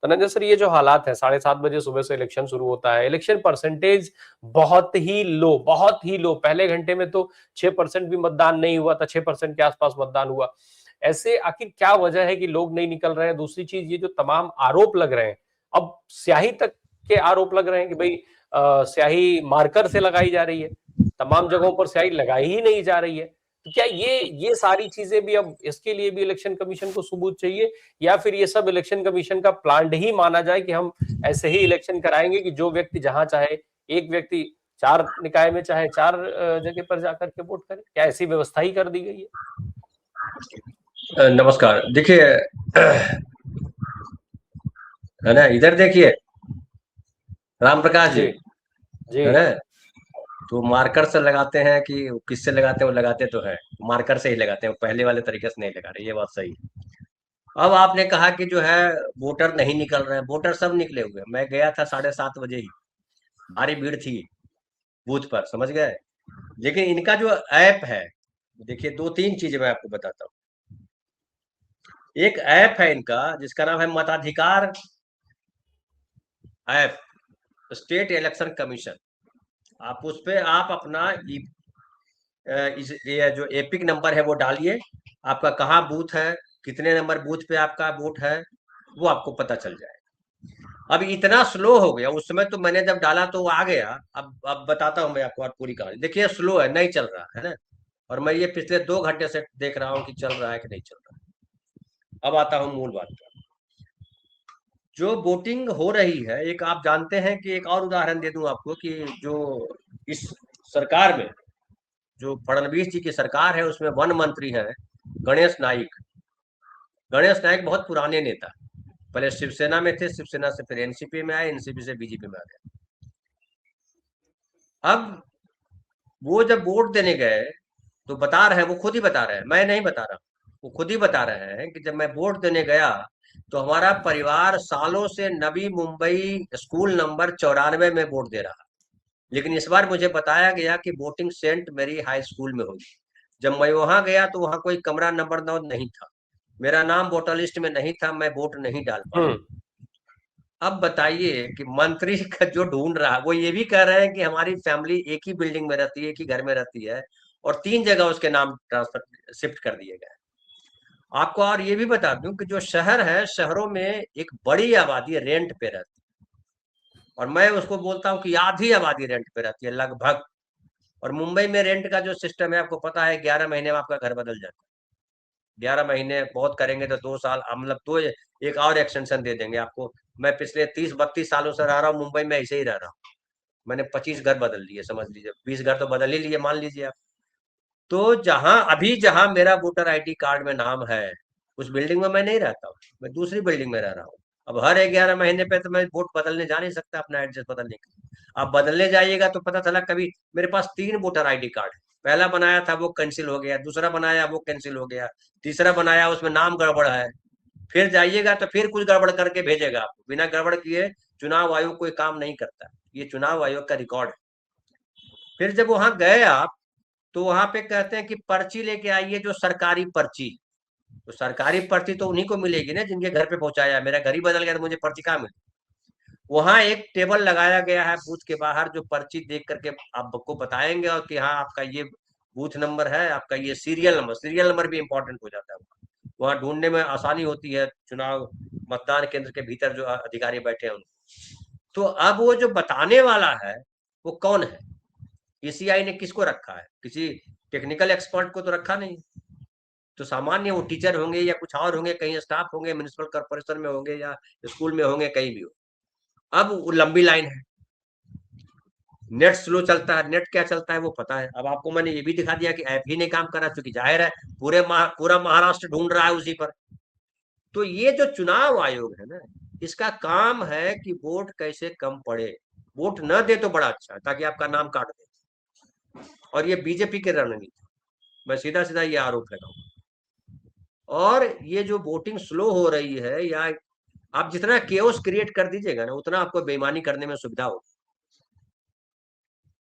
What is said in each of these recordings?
Dhananjay sir, ये जो हालात है, 7:30 बजे सुबह से इलेक्शन शुरू होता है, इलेक्शन परसेंटेज बहुत ही लो। पहले घंटे में तो 6% भी मतदान नहीं हुआ था, 6% के आसपास मतदान हुआ। ऐसे आखिर क्या वजह है कि लोग नहीं निकल रहे हैं? दूसरी चीज, ये जो तमाम आरोप लग रहे हैं, अब स्याही तक के आरोप लग रहे हैं कि भाई स्याही मार्कर से लगाई जा रही है, तमाम जगहों पर स्याही लगाई ही नहीं जा रही है। तो क्या ये सारी चीजें भी, अब इसके लिए भी इलेक्शन कमीशन को सबूत चाहिए, या फिर ये सब इलेक्शन कमीशन का प्लान ही माना जाए कि हम ऐसे ही इलेक्शन कराएंगे कि जो व्यक्ति जहां चाहे, एक व्यक्ति 4 निकाय में चाहे 4 जगह पर जाकर के वोट करे? क्या ऐसी व्यवस्था ही कर दी गई है? नमस्कार। देखिए, है ना, इधर देखिए, राम प्रकाश जी, जी। जी। है ना। तो मार्कर से लगाते हैं कि किससे लगाते हैं? वो लगाते तो है, मार्कर से ही लगाते हैं, वो पहले वाले तरीके से नहीं लगा रहे, ये बात सही है। अब आपने कहा कि जो है वोटर नहीं निकल रहे हैं, वोटर सब निकले हुए हैं। मैं गया था 7:30 बजे ही, भारी भीड़ थी बूथ पर, समझ गए। लेकिन इनका जो ऐप है, देखिए, दो तीन चीजें मैं आपको बताता हूँ। एक ऐप है इनका जिसका नाम है मताधिकार ऐप, स्टेट इलेक्शन कमीशन। आप उस पे आप अपना ये जो एपिक नंबर है वो डालिए, आपका कहाँ बूथ है, कितने नंबर बूथ पे आपका वोट है, वो आपको पता चल जाए। अब इतना स्लो हो गया, उस समय तो मैंने जब डाला तो वो आ गया। अब बताता हूँ मैं आपको और पूरी कहानी। देखिए, स्लो है, नहीं चल रहा है ना। और मैं ये पिछले 2 घंटे से देख रहा हूँ कि चल रहा है कि नहीं चल रहा है। अब आता हूँ मूल बात पर। जो वोटिंग हो रही है, एक आप जानते हैं कि, एक और उदाहरण दे दूं आपको कि जो इस सरकार में, जो फडणवीस जी की सरकार है, उसमें वन मंत्री है गणेश नाइक। गणेश नाइक बहुत पुराने नेता, पहले शिवसेना में थे, शिवसेना से फिर एनसीपी में आए, एनसीपी से बीजेपी में आ गए। अब वो जब वोट देने गए तो बता रहे हैं, वो खुद ही बता रहे हैं, मैं नहीं बता रहा, वो खुद ही बता रहे हैं कि जब मैं वोट देने गया तो हमारा परिवार सालों से नवी मुंबई स्कूल नंबर 94 में वोट दे रहा, लेकिन इस बार मुझे बताया गया कि वोटिंग सेंट मेरी हाई स्कूल में होगी। जब मैं वहां गया तो वहां कोई कमरा नंबर 9 नहीं था, मेरा नाम वोटर लिस्ट में नहीं था, मैं वोट नहीं डाल पाया। हम्म। अब बताइए कि मंत्री का जो ढूंढ रहा है, वो ये भी कह रहे हैं कि हमारी फैमिली एक ही बिल्डिंग में रहती है, एक ही घर में रहती है, और 3 जगह उसके नाम ट्रांसफर शिफ्ट कर दिए गए। आपको और ये भी बता दूं कि जो शहर है, शहरों में एक बड़ी आबादी रेंट पे रहती है, और मैं उसको बोलता हूँ कि आधी आबादी रेंट पे रहती है लगभग। और मुंबई में रेंट का जो सिस्टम है, आपको पता है, 11 महीने में आपका घर बदल जाता है। 11 महीने बहुत करेंगे तो 2 साल, मतलब दो, एक और एक्सटेंशन दे देंगे आपको। मैं पिछले 30-32 सालों से रह रहा हूँ मुंबई में, ऐसे ही रह रहा हूँ। मैंने 25 घर बदल लिए, समझ लीजिए, 20 घर तो बदल ही लिए, मान लीजिए आप। तो जहां मेरा वोटर आईडी कार्ड में नाम है, उस बिल्डिंग में मैं नहीं रहता हूँ, मैं दूसरी बिल्डिंग में रह रहा हूँ। अब हर 11 महीने पे तो मैं वोट बदलने जा नहीं सकता, अपना एड्रेस बदलने का। आप बदलने जाइएगा तो पता चला कभी मेरे पास 3 वोटर आईडी कार्ड है। पहला बनाया था वो कैंसिल हो गया, दूसरा बनाया वो कैंसिल हो गया, तीसरा बनाया उसमें नाम गड़बड़ है। फिर जाइएगा तो फिर कुछ गड़बड़ करके भेजेगा आपको, बिना गड़बड़ किए चुनाव आयोग कोई काम नहीं करता। ये चुनाव आयोग का रिकॉर्ड है। फिर जब वहां गए आप, तो वहां पे कहते हैं कि पर्ची लेके आइए, जो सरकारी पर्ची। तो सरकारी पर्ची तो उन्हीं को मिलेगी ना जिनके घर पे पहुंचाया। मेरा घर ही बदल गया तो मुझे पर्ची कहाँ मिली? वहां एक टेबल लगाया गया है बूथ के बाहर, जो पर्ची देख करके आपको बताएंगे, और कि हाँ, आपका ये बूथ नंबर है, आपका ये सीरियल नंबर भी इंपॉर्टेंट हो जाता है। वहां ढूंढने में आसानी होती है, चुनाव मतदान केंद्र के भीतर जो अधिकारी बैठे हैं उनको। तो अब वो जो बताने वाला है, वो कौन है? ईसीआई ने किसको रखा है? किसी टेक्निकल एक्सपर्ट को तो रखा नहीं। तो सामान्य वो टीचर होंगे या कुछ और होंगे, कहीं स्टाफ होंगे, म्युनिसिपल कॉर्पोरेशन में होंगे या स्कूल में होंगे, कहीं भी हो। अब वो लंबी लाइन है, नेट स्लो चलता है, नेट क्या चलता है वो पता है। अब आपको मैंने ये भी दिखा दिया कि ऐप ही नहीं काम कर रहा, क्योंकि जाहिर है पूरा महाराष्ट्र ढूंढ रहा है उसी पर। तो ये जो चुनाव आयोग है ना, इसका काम है कि वोट कैसे कम पड़े। वोट न दे तो बड़ा अच्छा है, ताकि आपका नाम काट दे। और ये बीजेपी की रणनीति, मैं सीधा सीधा ये आरोप लगाऊंगा। और ये जो वोटिंग स्लो हो रही है, या आप जितना केओस क्रिएट कर दीजिएगा ना, उतना आपको बेईमानी करने में सुविधा होगी।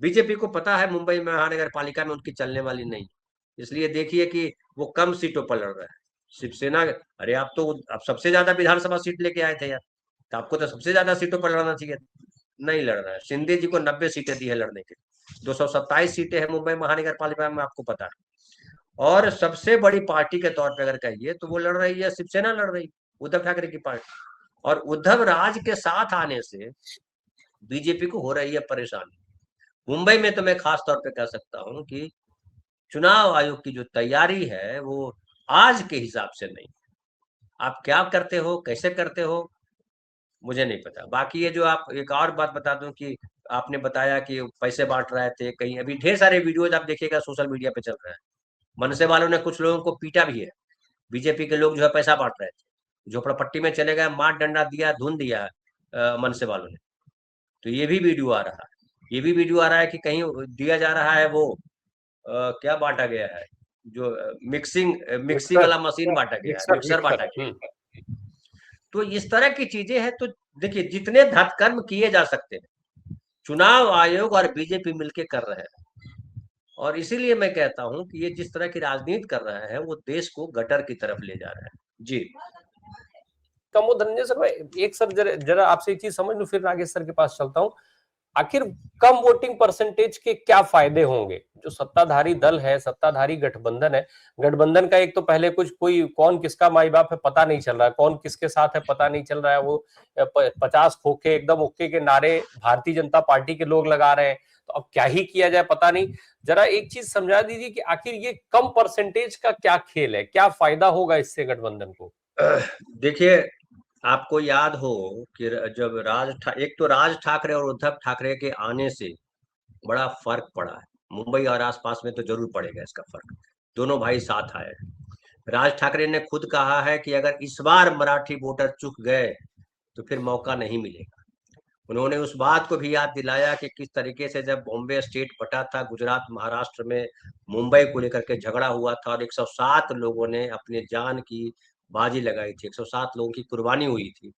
बीजेपी को पता है मुंबई महानगर पालिका में उनकी चलने वाली नहीं, इसलिए देखिए कि वो कम सीटों पर लड़ रहा है। शिवसेना, अरे आप तो, आप सबसे ज्यादा विधानसभा सीट लेके आए थे यार, तो आपको तो सबसे ज्यादा सीटों पर लड़ना चाहिए, नहीं लड़ रहा है। शिंदे जी को 90 सीटें दी है लड़ने के, 227 सीटें हैं मुंबई महानगर पालिका में, आपको पता है। और सबसे बड़ी पार्टी के तौर पे अगर कहिए तो वो लड़ रही है, शिवसेना लड़ रही, उद्धव ठाकरे की पार्टी। और उद्धव राज के साथ आने से बीजेपी को हो रही है परेशानी। मुंबई में तो मैं खास तौर पे कह सकता हूं कि चुनाव आयोग की जो तैयारी है वो आज के हिसाब से नहीं। आप क्या करते हो, कैसे करते हो, मुझे नहीं पता। बाकी ये जो आप, एक और बात बता दूं कि आपने बताया कि पैसे बांट रहे थे कहीं, अभी ढेर सारे वीडियोज आप देखिएगा सोशल मीडिया पे चल रहे हैं, मनसे वालों ने कुछ लोगों को पीटा भी है, बीजेपी के लोग जो है पैसा बांट रहे थे, झोपड़पट्टी में चले गए, मार डंडा दिया, धुन दिया मनसे वालों ने। तो ये भी वीडियो आ रहा है, ये भी वीडियो आ रहा है कि कहीं दिया जा रहा है वो क्या बांटा गया है, जो मिक्सिंग मिक्सी मिक्सर वाला मशीन बांटा गया है, मिक्सर मिक्सर बांटा मिक्सर गया है। तो इस तरह की चीजें हैं। तो देखिए, जितने धतकर्म किए जा सकते हैं चुनाव आयोग और बीजेपी मिलकर कर रहे हैं। और इसीलिए मैं कहता हूं कि ये जिस तरह की राजनीति कर रहा है वो देश को गटर की तरफ ले जा रहा है। जी। कमो धनंजय सर, मैं एक सर जरा जरा आपसे एक चीज समझ लूं, फिर नागेश सर के पास चलता हूं। आखिर कम वोटिंग परसेंटेज के क्या फायदे होंगे? जो सत्ताधारी दल है, सत्ताधारी गठबंधन है, गठबंधन का एक तो पहले कुछ कोई कौन किसका माई बाप है पता नहीं चल रहा है, कौन किसके साथ है पता नहीं चल रहा है। वो 50 खोखे एकदम ओके के नारे भारतीय जनता पार्टी के लोग लगा रहे हैं, तो अब क्या ही किया जाए पता नहीं। जरा एक चीज समझा दीजिए कि आखिर ये कम परसेंटेज का क्या खेल है, क्या फायदा होगा इससे गठबंधन को? देखिए, आपको याद हो कि जब एक तो राज ठाकरे और उद्धव ठाकरे के आने से बड़ा फर्क पड़ा है, मुंबई और आसपास में तो जरूर पड़ेगा इसका फर्क। दोनों भाई साथ आए हैं। राज ठाकरे ने खुद कहा है कि अगर इस बार मराठी वोटर चूक गए तो फिर मौका नहीं मिलेगा। उन्होंने उस बात को भी याद दिलाया कि किस तरीके से जब बॉम्बे स्टेट बटा था, गुजरात महाराष्ट्र में मुंबई को लेकर के झगड़ा हुआ था और 107 लोगों ने अपने जान की बाजी लगाई थी, 107 लोगों की कुर्बानी हुई थी,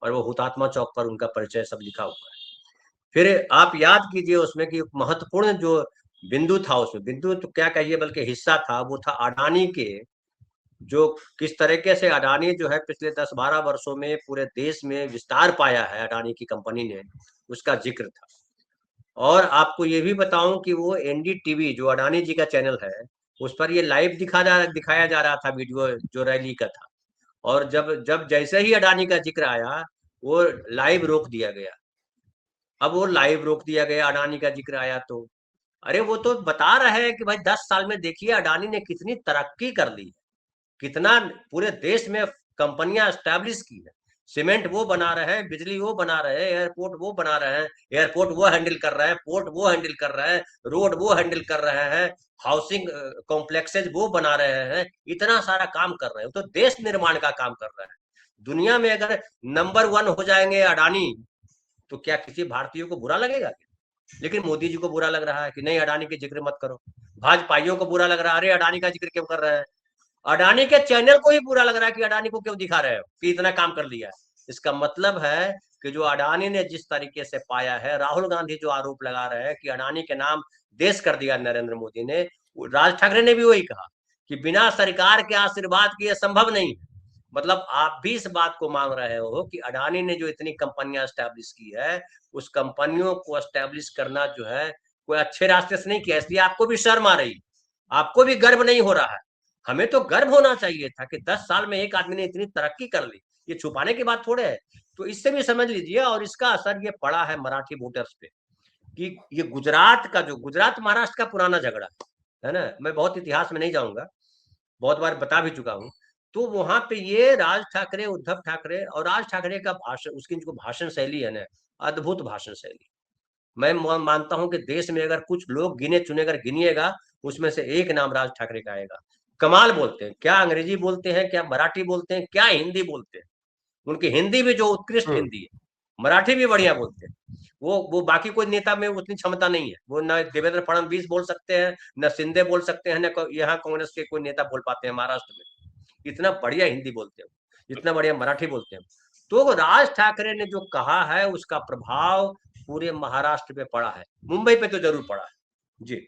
और वो हुतात्मा चौक पर उनका परिचय सब लिखा हुआ है। फिर आप याद कीजिए उसमें कि महत्वपूर्ण जो बिंदु था, उसमें बिंदु तो क्या कहिए बल्कि हिस्सा था, वो था अडानी के, जो किस तरीके से अडानी जो है पिछले 10-12 वर्षों में पूरे देश में विस्तार पाया है अडानी की कंपनी ने, उसका जिक्र था। और आपको ये भी बताऊं कि वो एनडीटीवी जो अडानी जी का चैनल है, उस पर ये लाइव दिखाया जा रहा था वीडियो जो रैली का था। और जब जब जैसे ही अडानी का जिक्र आया वो लाइव रोक दिया गया। अब वो लाइव रोक दिया गया, अडानी का जिक्र आया तो। अरे वो तो बता रहे हैं कि भाई 10 साल में देखिए अडानी ने कितनी तरक्की कर ली, कितना पूरे देश में कंपनियां स्टैब्लिश की है। सीमेंट वो बना रहे हैं, बिजली वो बना रहे हैं, एयरपोर्ट वो बना रहे हैं, एयरपोर्ट वो हैंडल कर रहे हैं, पोर्ट वो हैंडल कर रहे हैं, रोड वो हैंडल कर रहे हैं, हाउसिंग कॉम्प्लेक्सेज वो बना रहे हैं, इतना सारा काम कर रहे हैं। तो देश निर्माण का काम कर रहे हैं। दुनिया में अगर नंबर 1 हो जाएंगे अडानी तो क्या किसी भारतीय को बुरा लगेगा? लेकिन मोदी जी को बुरा लग रहा है कि नहीं अडानी के जिक्र मत करो। भाजपाइयों को बुरा लग रहा है, अरे अडानी का जिक्र क्यों कर रहे हैं? अडानी के चैनल को ही बुरा लग रहा है कि अडानी को क्यों दिखा रहे हो कि इतना काम कर लिया है। इसका मतलब है कि जो अडानी ने जिस तरीके से पाया है, राहुल गांधी जो आरोप लगा रहे हैं कि अडानी के नाम देश कर दिया नरेंद्र मोदी ने, राज ठाकरे ने भी वही कहा कि बिना सरकार के आशीर्वाद के यह संभव नहीं है। मतलब आप भी इस बात को मान रहे हो कि अडानी ने जो इतनी कंपनियां स्टैब्लिश की है, उस कंपनियों को स्टैब्लिश करना जो है कोई अच्छे रास्ते से नहीं किया, इसलिए आपको भी शर्म आ रही, आपको भी गर्व नहीं हो रहा है। हमें तो गर्व होना चाहिए था कि 10 साल में एक आदमी ने इतनी तरक्की कर ली, ये छुपाने की बात थोड़े है। तो इससे भी समझ लीजिए, और इसका असर ये पड़ा है मराठी वोटर्स पे कि ये गुजरात महाराष्ट्र का पुराना झगड़ा है ना, मैं बहुत इतिहास में नहीं जाऊंगा, बहुत बार बता भी चुका हूं। तो वहां पे ये राज ठाकरे, उद्धव ठाकरे और राज ठाकरे का भाषण, उसकी जो भाषण शैली है ना, अद्भुत भाषण शैली। मैं मानता हूं कि देश में अगर कुछ लोग गिने चुने अगर गिनिएगा, उसमें से एक नाम राज ठाकरे का आएगा। कमाल बोलते हैं, क्या अंग्रेजी बोलते हैं, क्या मराठी बोलते हैं, क्या हिंदी बोलते हैं। उनकी हिंदी भी जो उत्कृष्ट हिंदी है, मराठी भी बढ़िया बोलते हैं। वो बाकी कोई नेता में उतनी क्षमता नहीं है। वो न देवेंद्र फडणवीस बोल सकते हैं, न शिंदे बोल सकते हैं, न यहाँ कांग्रेस के कोई नेता बोल पाते हैं महाराष्ट्र में। इतना बढ़िया हिंदी बोलते हैं, इतना बढ़िया मराठी बोलते हैं। तो राज ठाकरे ने जो कहा है उसका प्रभाव पूरे महाराष्ट्र पे पड़ा है, मुंबई पे तो जरूर पड़ा है। जी।